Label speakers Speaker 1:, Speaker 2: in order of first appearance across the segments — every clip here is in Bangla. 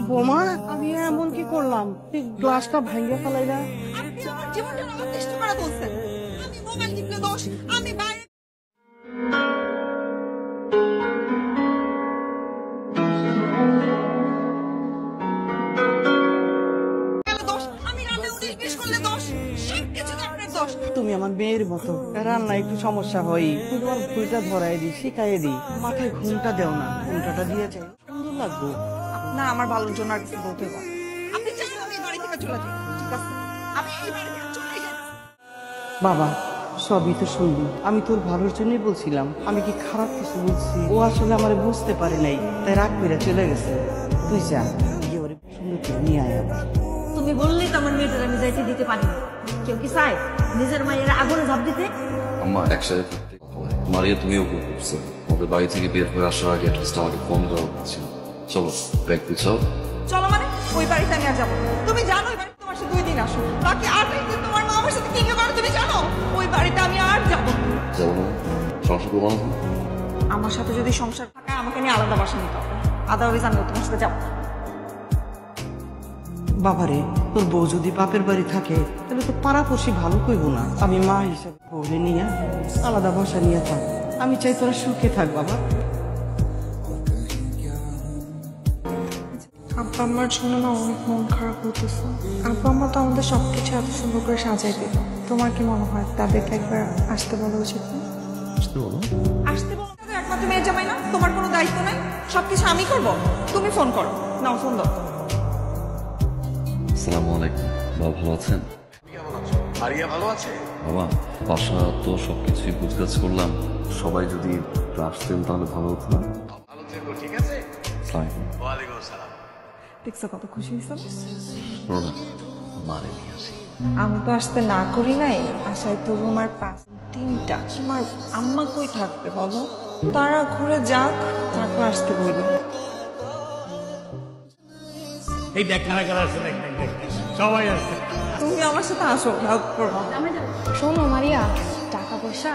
Speaker 1: বোমা, আমি এমন কি করলাম তুই গ্লাসটা ভাঙিয়ে ফেলাইলা?
Speaker 2: আপনি আমার জীবনটা নষ্ট করে বলছেন। আমি মোবাইল টিপলে দোষ, আমি বাইরে দোষ, আমি রান্না 19-20 করলে দোষ, সবকিছুতে আপনার দোষ।
Speaker 1: তুমি আমার মেয়ের মতো, রান্না একটু সমস্যা হয়, তুমি তোমার ভুলটা ধরাই দিই, শিখাই দিই, মাথায় ঘুমটা দেও না, ঘুমটাটা দিয়ে যাই, সুন্দর লাগবে।
Speaker 2: না, আমার ভালোর জন্য আর কিছু বলতে হবে। আপনি চাইলে আমি এই বাড়ি থেকে চলে যাই, ঠিক আছে? আমি এই বাড়ি থেকে চলে যাই।
Speaker 1: বাবা, সবই তো শুনলি, আমি তোর ভালোর জন্যই বলছিলাম, আমি কি খারাপ কিছু বলছি? ও আসলে আমার বুঝতে পারে নাই, তাই রাগ করে চলে গেছে। তুই যা, গিয়ে ওরে সুন্দর করে নিয়ে আয় আবার।
Speaker 3: তুমি বললেই তো আমার মেয়েটার আমি যাইতে দিতে পারি না। কেউ কি চায় নিজের মায়ের আগুনে ঝাঁপ দিতে?
Speaker 4: আম্মা একসাথে থাকতে মারিয়া তুমিও ভুল করছো। ওদের বাড়ি থেকে বের হয়ে আসার আগে একটা আমাকে ফোন দেওয়া উচিত। চলো ব্যাগ গুছাও।
Speaker 2: চলো মানে ওই বাড়িতে আমি আর যাবো না। তুমি জানো ওই বাড়িতে তোমার সাথে 2 দিন আসো, বাকি 8 দিন তোমার মা আমার সাথে কি কি করে তুমি জানো? ওই বাড়িতে আমি আর যাবো না।
Speaker 4: যাবো না, সংসার করবো না।
Speaker 2: আমার সাথে যদি সংসার থাকে আমাকে নিয়ে আলাদা বাসা নিতে হবে, আদারওয়াইজ আমি তোমার সাথে যাবো না।
Speaker 1: বাবারে, তোর বউ যদি বাপের বাড়ি থাকে তাহলে তো পাড়াপড়শি ভালো কইব না। আমি মা হিসেবে বউরে নিয়ে আলাদা বাসা নিয়ে থাক। আমি চাই তোরা সুখে থাক বাবা।
Speaker 5: আব্বা আমার জন্য না অনেক মন খারাপ হইতেছে। আব্বা আম্মা তো আমাদের সবকিছু এত সুন্দর করে সাজাই দিল। তোমার কি মনে হয় তাদেরকে একবার আসতে বলা উচিত না?
Speaker 2: আসতে বলো না, একমাত্র মেয়ের জামাই না, তোমার কোনো দায়িত্ব নাই, সবকিছু আমি করবো। তুমি ফোন করো, নাও ফোন দাও।
Speaker 4: আসসালামু আলাইকুম। বাবা ভালো আছেন?
Speaker 6: মারিয়া ভালো আছে?
Speaker 4: বাবা, বাসা তো সবকিছুই বুঝগাছ করলাম, সবাই যদি একটু আসতেন তাহলে ভালো হতো না?
Speaker 6: ভালো থেকো, ঠিক আছে?
Speaker 4: আসসালামু আলাইকুম।
Speaker 6: ওয়ালাইকুম আসসালাম।
Speaker 2: দেখছো কত খুশি হয়েছে?
Speaker 4: শোনো না, মারে নিয়ে আসি।
Speaker 5: আমি তো আসতে না করি নাই, আশায় তো আমার 5-3টা। আমার আম্মা কই থাকবে বলো? তারা ঘুরে যাক, তারপর আসতে বলবে।
Speaker 6: এই দেখ কারা কারা আছে, দেখ দেখ দেখ, সবাই আছে।
Speaker 2: তুমি আমার সাথে আসো, হেল্প করো।
Speaker 7: শোনো মারিয়া, টাকা পয়সা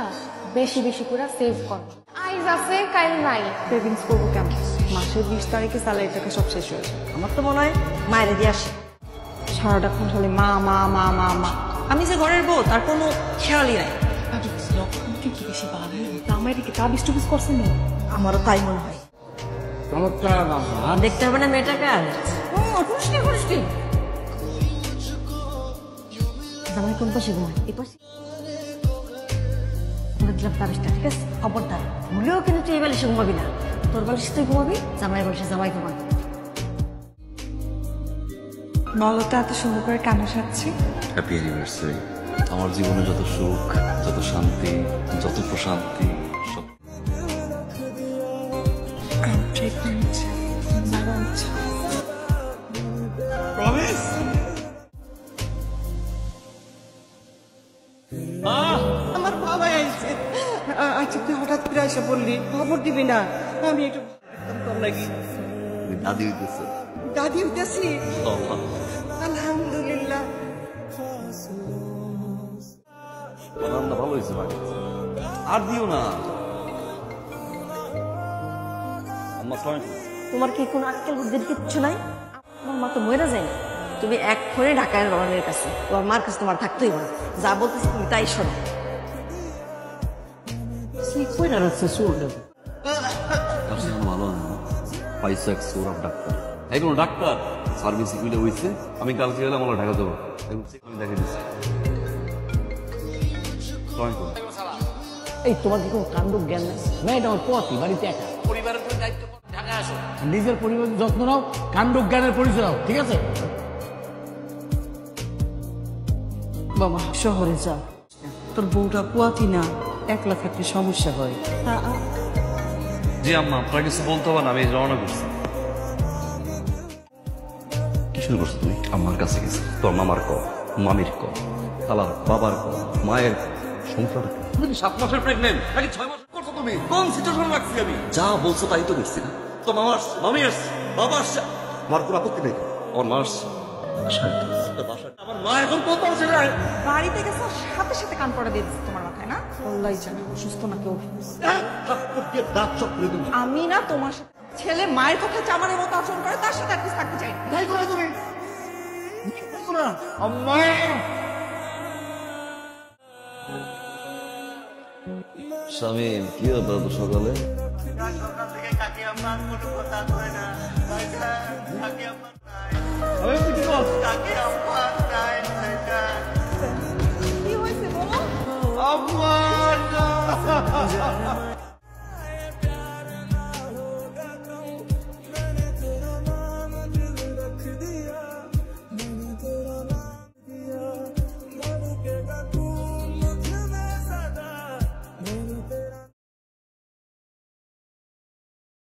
Speaker 7: বেশি বেশি করে সেভ করো। আইজ আছে কাল নাই।
Speaker 2: সেভিংস করবো কেমন? মাসের 20 তারিখে স্যালারি টাকা সব শেষ হয়ে যায়। আমার তো মনে হয় মায়ের দিয়ে আসে, সারাটাক্ষণ খালি মা মা মা মা মা। আমি যে ঘরের বউ তার কোনো খেয়ালই নাই।
Speaker 7: বেশি বাড়াবে আমার দিকে তাবিজ টুবিজ করছেন না?
Speaker 2: আমারও তাই মনে হয়।
Speaker 6: চমৎকার বাবা।
Speaker 3: দেখতে হবে না মেয়েটাকে আর?
Speaker 2: খুশি খুশি।
Speaker 3: জামাই কোন পাশে ঘুমায়? এই পাশে দিলাম তাবিজটা, ঠিক আছে? খবরদার ভুলেও কিন্তু তুই এই বালিশে ঘুমাবি না। তোর বালিশে তুই ঘুমাবি, জামাই বালিশে জামাই ঘুমাবি।
Speaker 5: বলো তো এত সুন্দর করে কেন সাজছি?
Speaker 4: Happy anniversary. আমার জীবনে যত সুখ, যত শান্তি, যত প্রশান্তি সব
Speaker 6: প্রমিস?
Speaker 1: আমার বাবা আইছে। আচ্ছা, তুই হঠাৎ করে এসে বললি, খবর দিবি না? আমি একটু তোর লাগি
Speaker 4: দাদি হইতেছে।
Speaker 1: দাদি উঠেছি। আলহামদুলিল্লাহ।
Speaker 4: রান্না ভালো হয়েছে ভাই, আর দিও না। আম্মা আসসালামু আলাইকুম।
Speaker 3: তোমার কি কোনো আক্কেল বুদ্ধির কিচ্ছু নাই? আমার মা তো মরে যায় না। তুমি এক ফোনে ঢাকায় রনের কাছে, তোমার মার কাছে তোমার থাকতেই হবে। যা বলতেছি তুমি তাই শোনো।
Speaker 4: ভালো না, পাইছো এক সৌরভ ডাক্তার, এখন ডাক্তার সার্ভিস মিলে হয়েছে। আমি কালকে গেলাম, আমরা ঢাকা যাবো, আমি দেখে দিচ্ছি।
Speaker 8: এই তোমার কি কোনো কাণ্ড জ্ঞান নেই? মেয়েটা আমার পথই, বাড়িতে একা। পরিবারের উপর দায়িত্ব ঢাকায় আসো, নিজের পরিবারের যত্ন নাও, কাণ্ড জ্ঞানের পরিচয় নাও, ঠিক আছে?
Speaker 1: বাবা শহরে যা, তোর বউটা পুয়াতি না, একলা থাকলে সমস্যা হয়।
Speaker 4: জি আম্মা, আপনার কিছু বলতে হবে না, আমি রওনা করছি। কি শুরু করছো তুমি? আমার কাছে গেছি, তোর মামার ক, মামির ক, খালার বাবার ক, মায়ের সংসার। তুমি কি 7 মাসের প্রেগনেন্ট নাকি 6 মাসের করছো? তুমি কোন সিচুয়েশন রাখছি আমি? যা বলছো তাই তো করছি না। তো মামা আসছে, মামি আসছে, বাবা আসছে, আমার কোনো আপত্তি নেই। আমার মা আসছে, আমার মা এখন কোথাও ছিল?
Speaker 2: বাড়িতে গেছো, সাথে সাথে কান পড়া দিয়ে দিচ্ছে তোমার মাথায় না? বললাই জানে অসুস্থ না কেউ। আমি না তোমার সাথে, ছেলে মায়ের কথা চামারের মতো আচরণ করে, তার সাথে আর কিছু থাকতে চাই
Speaker 6: না আম্মা
Speaker 4: শামিম কি ব্যাপার তো সকালে?
Speaker 5: কি হয়েছে বলো?